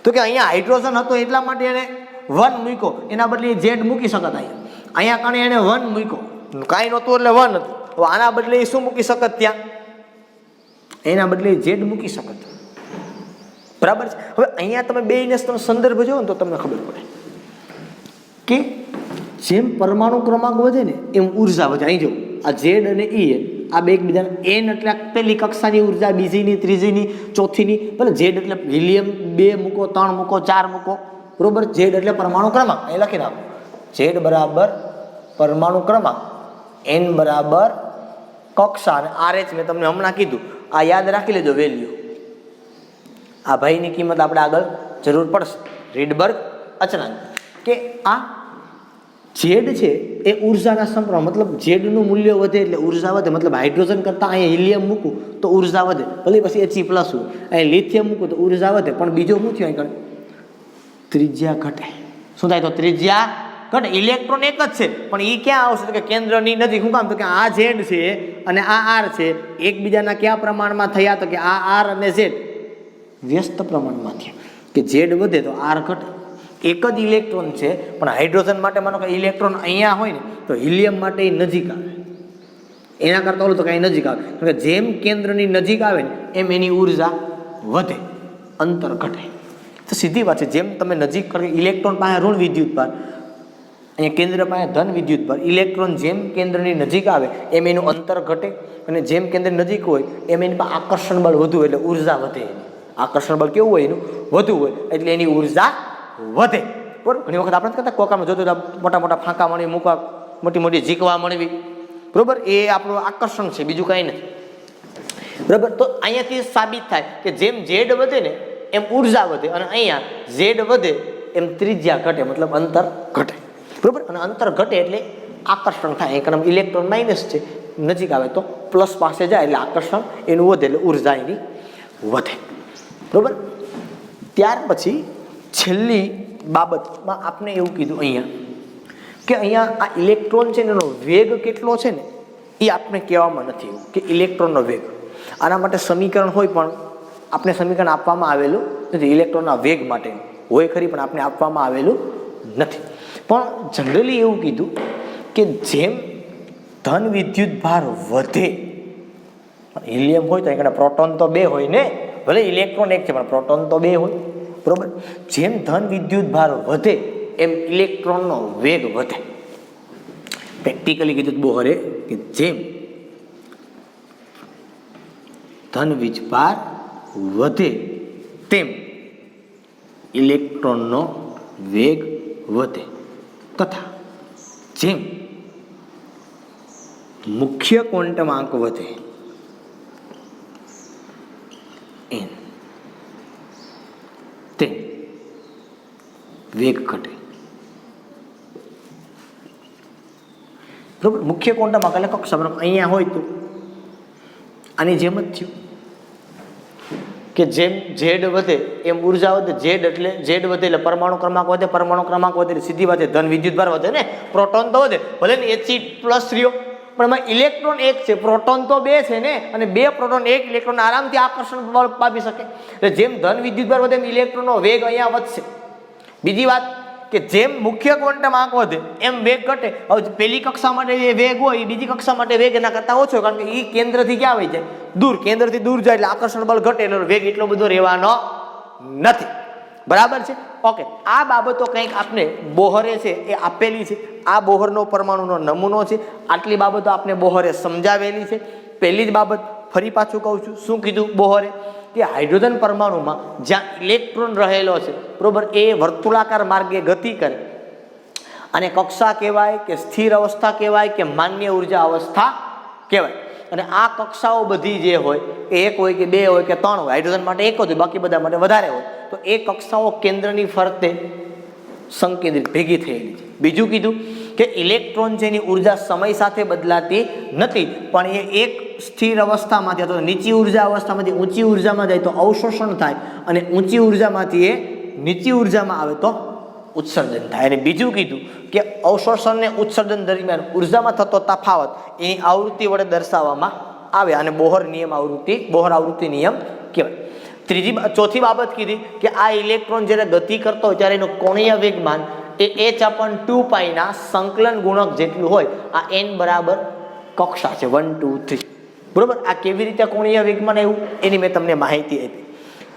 તો કે અહીંયા હાઇડ્રોજન હતો એટલા માટે એને 1 મૂક્યો, એના બદલે ઝેડ મૂકી શકત. અહીંયા કણે એને 1 મૂક્યો, કાંઈ નહોતું એટલે 1 હતું. હવે આના બદલે એ શું મૂકી શકત? ત્યાં એના બદલે ઝેડ મૂકી શકત, બરાબર છે. હવે અહીંયા તમે બેયને તમે સંદર્ભ જોવો ને તો તમને ખબર પડે કે જેમ પરમાણુ ક્રમાંક વધે ને એમ ઉર્જા વધે. અહીં જો આ ઝેડ અને En આ બે એકબીજાના, n એટલે પહેલી કક્ષાની ઉર્જા, બીજીની, ત્રીજીની, ચોથીની, ભલે ઝેડ એટલે હિલિયમ 2 મૂકો, 3 મૂકો, 4 મૂકો, બરોબર. ઝેડ એટલે પરમાણુ ક્રમાંક, એ લખી નાખો. ઝેડ બરાબર પરમાણુ ક્રમાંક, n બરાબર કક્ષા, અને RH મેં તમને હમણાં કીધું, આ યાદ રાખી લેજો વેલ્યુ. આ ભાઈની કિંમત આપણે આગળ જરૂર પડશે. રીડબર્ગ અચળાંક કે આ ઝેડ છે એ ઉર્જાના સંપ્રમાણ, મતલબ ઝેડનું મૂલ્ય વધે એટલે ઉર્જા વધે. મતલબ હાઇડ્રોજન કરતાં અહીંયા હિલિયમ મૂકું તો ઉર્જા વધે, ભલે પછી He+ હોય. અહીં લિથિયમ મૂકું તો ઉર્જા વધે, પણ બીજો શું થયું? અહીં ત્રિજ્યા ઘટે. શું થાય? તો ત્રિજ્યા ઘટે. ઇલેક્ટ્રોન એક જ છે પણ એ ક્યાં આવશે તો કે કેન્દ્રની નજીક. શું કામ? તો કે આ ઝેડ છે અને આ R છે, એકબીજાના કયા પ્રમાણમાં થયા? તો કે આ R અને Z વ્યસ્ત પ્રમાણમાં થયા. કે ઝેડ વધે તો આર ઘટે. એક જ ઇલેક્ટ્રોન છે પણ હાઇડ્રોજન માટે માનો કે ઇલેક્ટ્રોન અહીંયા હોય ને તો હિલિયમ માટે એ નજીક આવે, એના કરતાં ઓલું તો કાંઈ નજીક આવે. કારણ કે જેમ કેન્દ્રની નજીક આવે ને એમ એની ઉર્જા વધે, અંતર ઘટે. તો સીધી વાત છે, જેમ તમે નજીક કરો ઇલેક્ટ્રોન પાસે ઋણ વિદ્યુતભાર, અહીંયા કેન્દ્ર પાસે ધન વિદ્યુતભાર. ઇલેક્ટ્રોન જેમ કેન્દ્રની નજીક આવે એમ એનું અંતર ઘટે, અને જેમ કેન્દ્ર નજીક હોય એમ એની પાસે આકર્ષણ બળ વધુ હોય એટલે ઉર્જા વધે. આકર્ષણ બળ કેવું હોય એનું વધુ હોય એટલે એની ઉર્જા વધે. બરાબર. ઘણી વખત આપણે કહેતા કોકામાં જોતું મોટા મોટા ફાંકા મળી મૂકવા, મોટી મોટી ઝીકવા મળવી, બરાબર, એ આપણું આકર્ષણ છે, બીજું કાંઈ નથી. બરાબર. તો અહીંયાથી સાબિત થાય કે જેમ ઝેડ વધે ને એમ ઉર્જા વધે, અને અહીંયા ઝેડ વધે એમ ત્રિજ્યા ઘટે, મતલબ અંતર ઘટે. બરાબર. અને અંતર ઘટે એટલે આકર્ષણ થાય. કારણ ઇલેક્ટ્રોન માઇનસ છે, નજીક આવે તો પ્લસ પાસે જાય એટલે આકર્ષણ એનું વધે એટલે ઉર્જા એની વધે. બરાબર. ત્યાર પછી છેલ્લી બાબતમાં આપણે એવું કીધું અહીંયા કે અહીંયા આ ઇલેક્ટ્રોન છે ને એનો વેગ કેટલો છે ને એ આપણે કહેવામાં નથી કે ઇલેક્ટ્રોનનો વેગ. આના માટે સમીકરણ હોય પણ આપણે સમીકરણ આપવામાં આવેલું નથી. ઇલેક્ટ્રોનના વેગ માટે હોય ખરી પણ આપણે આપવામાં આવેલું નથી. પણ જનરલી એવું કીધું કે જેમ ધન વિદ્યુત ભાર વધે, હિલિયમ હોય તો અહીંયા પ્રોટોન તો 2 હોય ને, ભલે ઇલેક્ટ્રોન એક છે પણ પ્રોટોન તો 2 હોય. બરોબર. જેમ ધન વિદ્યુત ભાર વધે એમ ઇલેક્ટ્રોનનો વેગ વધે. પ્રેક્ટિકલી કીધું બોહરે કે જેમ ધન વીજભાર વધે તેમ ઇલેક્ટ્રોનનો વેગ વધે, તથા જેમ મુખ્ય ક્વોન્ટમ વધે એમ તેમ વેગ ઘટે. બરોબર. મુખ્ય ક્વોન્ટમ એટલે કક્ષા અહીંયા હોય તો આની જેમ જ થયું કે જેમ ઝેડ વધે એમ ઉર્જા વધે. ઝેડ વધે એટલે પરમાણુ ક્રમાંક વધે, પરમાણુ ક્રમાંક વધે એટલે સીધી વાત છે ધન વિદ્યુતભાર વધે ને, પ્રોટોન તો વધે, ભલે ને He+ રહ્યો પણ એમાં ઇલેક્ટ્રોન એક છે, પ્રોટોન તો 2 છે ને, અને 2 પ્રોટોન 1 ઇલેક્ટ્રોન આરામથી આકર્ષણ બળ પામી શકે. એટલે જેમ ધન વિદ્યુતભાર વધે એમ ઇલેક્ટ્રોનનો વેગ અહીંયા વધશે. બીજી વાત કે જેમ મુખ્ય ક્વોન્ટમ આંક વધે એમ વેગ ઘટે. હવે પહેલી કક્ષા માટે જે વેગ હોય એ બીજી કક્ષા માટે વેગ એના કરતાં ઓછો, કારણ કે એ કેન્દ્રથી ક્યાં આવી જાય? દૂર. કેન્દ્રથી દૂર જાય એટલે આકર્ષણ બળ ઘટે એટલે વેગ એટલો બધો રહેવાનો નથી. બરાબર છે. ઓકે. આ બાબતો કંઈક આપણે બોહરે છે એ આપેલી છે. આ બોહરનો પરમાણુનો નમૂનો છે. આટલી બાબતો આપણે બોહરે સમજાવેલી છે. પહેલી જ બાબત ફરી પાછું કહું છું, શું કીધું બોહરે? કે હાઇડ્રોજન પરમાણુમાં જ્યાં ઇલેક્ટ્રોન રહેલો છે, બરોબર, એ વર્તુળાકાર માર્ગે ગતિ કરે અને કક્ષા કહેવાય કે સ્થિર અવસ્થા કહેવાય કે માન્ય ઉર્જા અવસ્થા કહેવાય. અને આ કક્ષાઓ બધી જે હોય એ 1 હોય કે 2 હોય કે 3 હોય, હાઇડ્રોજન માટે 1 જ હોય, બાકી બધા માટે વધારે હોય. તો એ કક્ષાઓ કેન્દ્રની ફરતે સંકેન્દ્રિત ભેગી થયેલી છે. બીજું કીધું કે ઇલેક્ટ્રોન જેની ઉર્જા સમય સાથે બદલાતી નથી, પણ એ એક સ્થિર અવસ્થામાંથી અથવા નીચી ઉર્જા અવસ્થામાંથી ઊંચી ઉર્જામાં જાય તો અવશોષણ થાય, અને ઊંચી ઉર્જામાંથી એ નીચી ઉર્જામાં આવે તો ઉત્સર્જન થાય. અને બીજું કીધું કે અવશોષણ ને ઉત્સર્જન દરમિયાન ઉર્જામાં થતો તફાવત એની આવૃત્તિ વડે દર્શાવવામાં આવે, અને બોહર આવૃત્તિ નિયમ કહેવાય. ચોથી બાબત કીધી કે આ ઇલેક્ટ્રોન જ્યારે ગતિ કરતો હોય ત્યારે એનું કોણીય વેગમાન એ h/2π ના સંકલન ગુણક જેટલું હોય. આ n બરાબર કક્ષા છે 1 2 3. બરોબર. આ કેવી રીતે કોણીય વેગમાન આવ્યું એની મેં તમને માહિતી આપી.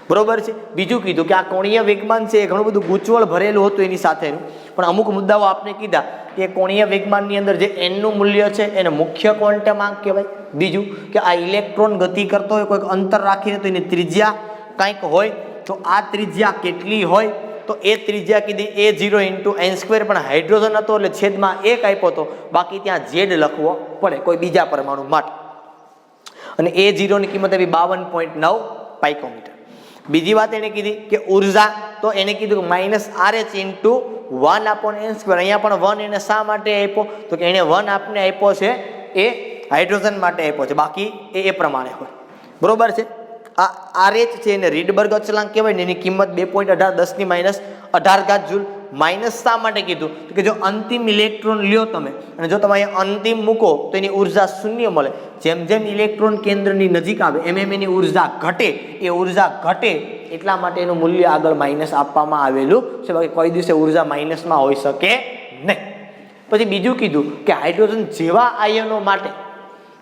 બરોબર છે. બીજું કીધું કે આ કોણીય વેગમાન છે એ ઘણું બધું ગૂંચવણ ભરેલું હતું એની સાથેનું, પણ અમુક મુદ્દાઓ આપણે કીધા કે કોણીય વેગમાનની અંદર જે n નું મૂલ્ય છે એને મુખ્ય ક્વોન્ટમ કહેવાય. બીજું કે આ ઇલેક્ટ્રોન ગતિ કરતો હોય કોઈક અંતર રાખીને તો એની ત્રિજ્યા કંઈક હોય, તો આ ત્રિજ્યા કેટલી હોય? તો એ ત્રિજ્યા કીધી a0 × n², પણ હાઇડ્રોજન હતો એટલે છેદમાં 1 આપ્યો હતો, બાકી ત્યાં z લખવો પડે કોઈ બીજા પરમાણુ માટે. અને a0 ની કિંમત આવી 52.9 પાઇકોમીટર. બીજી વાત એને કીધી કે ઉર્જા, તો એને કીધું કે -RH × 1/n². અહીંયા પણ 1 એને શા માટે આપ્યો? તો કે એને 1 આપને આપ્યો છે એ હાઇડ્રોજન માટે આપ્યો છે, બાકી એ પ્રમાણે હોય. બરોબર છે. આ RH છે એને રીડબર્ગ અચળાંક કહેવાય ને, એની કિંમત 2.18 10 - 18 જૂલ. માઇનસ શા માટે કીધું? તો કે જો અંતિમ ઇલેક્ટ્રોન લ્યો તમે અને જો તમે અહીંયા અંતિમ મૂકો તો એની ઉર્જા શૂન્ય મળે. જેમ જેમ ઇલેક્ટ્રોન કેન્દ્રની નજીક આવે એમ એમ એની ઉર્જા ઘટે. એ ઉર્જા ઘટે એટલા માટે એનું મૂલ્ય આગળ માઇનસ આપવામાં આવેલું છે. બાકી કોઈ દિવસે ઉર્જા માઇનસમાં હોઈ શકે નહીં. પછી બીજું કીધું કે હાઇડ્રોજન જેવા આયનો માટે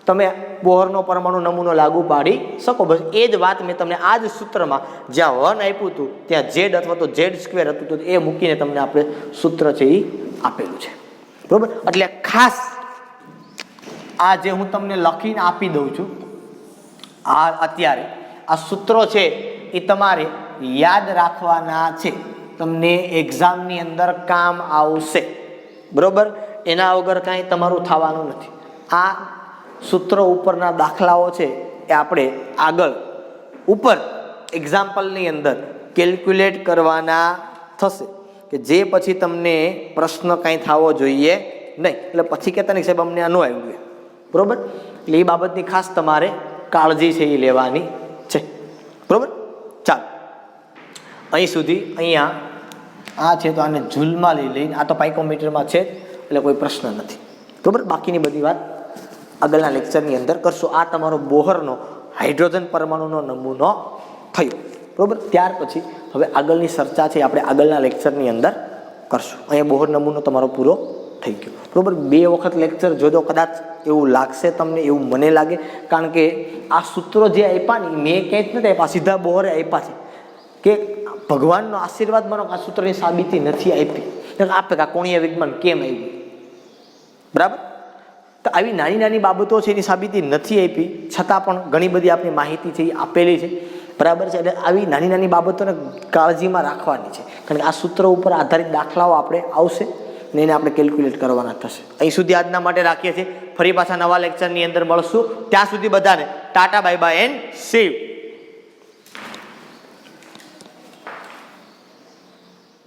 તમે બોહરનો પરમાણુ નમૂનો લાગુ પાડી શકો. બસ એ જ વાત મેં તમને આ જ સૂત્રમાં જ્યાં 1 આપ્યું હતું ત્યાં Z અથવા તો Z² હતું તો એ મૂકીને તમને આપણે સૂત્ર છે એ આપેલું છે. બરોબર, એટલે ખાસ આ જે હું તમને લખીને આપી દઉં છું આ અત્યારે આ સૂત્રો છે એ તમારે યાદ રાખવાના છે, તમને એક્ઝામની અંદર કામ આવશે. બરોબર, એના વગર કાંઈ તમારું થવાનું નથી. આ સૂત્રો ઉપરના દાખલાઓ છે એ આપણે આગળ ઉપર એક્ઝામ્પલની અંદર કેલ્ક્યુલેટ કરવાના થશે કે જે પછી તમને પ્રશ્ન કાંઈ થવો જોઈએ નહીં. એટલે પછી કહેતા નહીં સાહેબ અમને આ ન આવ્યું. બરોબર, એટલે એ બાબતની ખાસ તમારે કાળજી છે એ લેવાની છે. બરોબર, ચાલો અહીં સુધી. અહીંયા આ છે તો આને જૂલમાં લઈ લઈને આ તો પાઇકોમીટરમાં છે એટલે કોઈ પ્રશ્ન નથી. બરોબર, બાકીની બધી વાત આગળના લેક્ચરની અંદર કરશું. આ તમારો બોહરનો હાઇડ્રોજન પરમાણુનો નમૂનો થયો. બરોબર, ત્યાર પછી હવે આગળની ચર્ચા છે આપણે આગળના લેક્ચરની અંદર કરશું. અહીંયા બોહર નમૂનો તમારો પૂરો થઈ ગયો. બરોબર, 2 વખત લેક્ચર જોજો કદાચ એવું લાગશે તમને, એવું મને લાગે, કારણ કે આ સૂત્રો જે આપ્યા ને મેં ક્યાંય જ નથી આપ્યા, સીધા બોહરે આપ્યા છે કે ભગવાનનો આશીર્વાદ માનો આ સૂત્રની સાબિતી નથી આપી. આપે કે કોણીય વિજ્ઞાન કેમ આવ્યું. બરાબર, તો આવી નાની નાની બાબતો છે એની સાબિતી નથી આપી છતાં પણ ઘણી બધી આપણી માહિતી છે એ આપેલી છે. બરાબર છે, એટલે આવી નાની નાની બાબતોને કાળજીમાં રાખવાની છે, કારણ કે આ સૂત્ર ઉપર આધારિત દાખલાઓ આપણે આવશે ને એને આપણે કેલ્ક્યુલેટ કરવાના થશે. અહીં સુધી આજના માટે રાખીએ છીએ. ફરી પાછા નવા લેક્ચરની અંદર મળશું. ત્યાં સુધી બધાને Tata bye bye and save.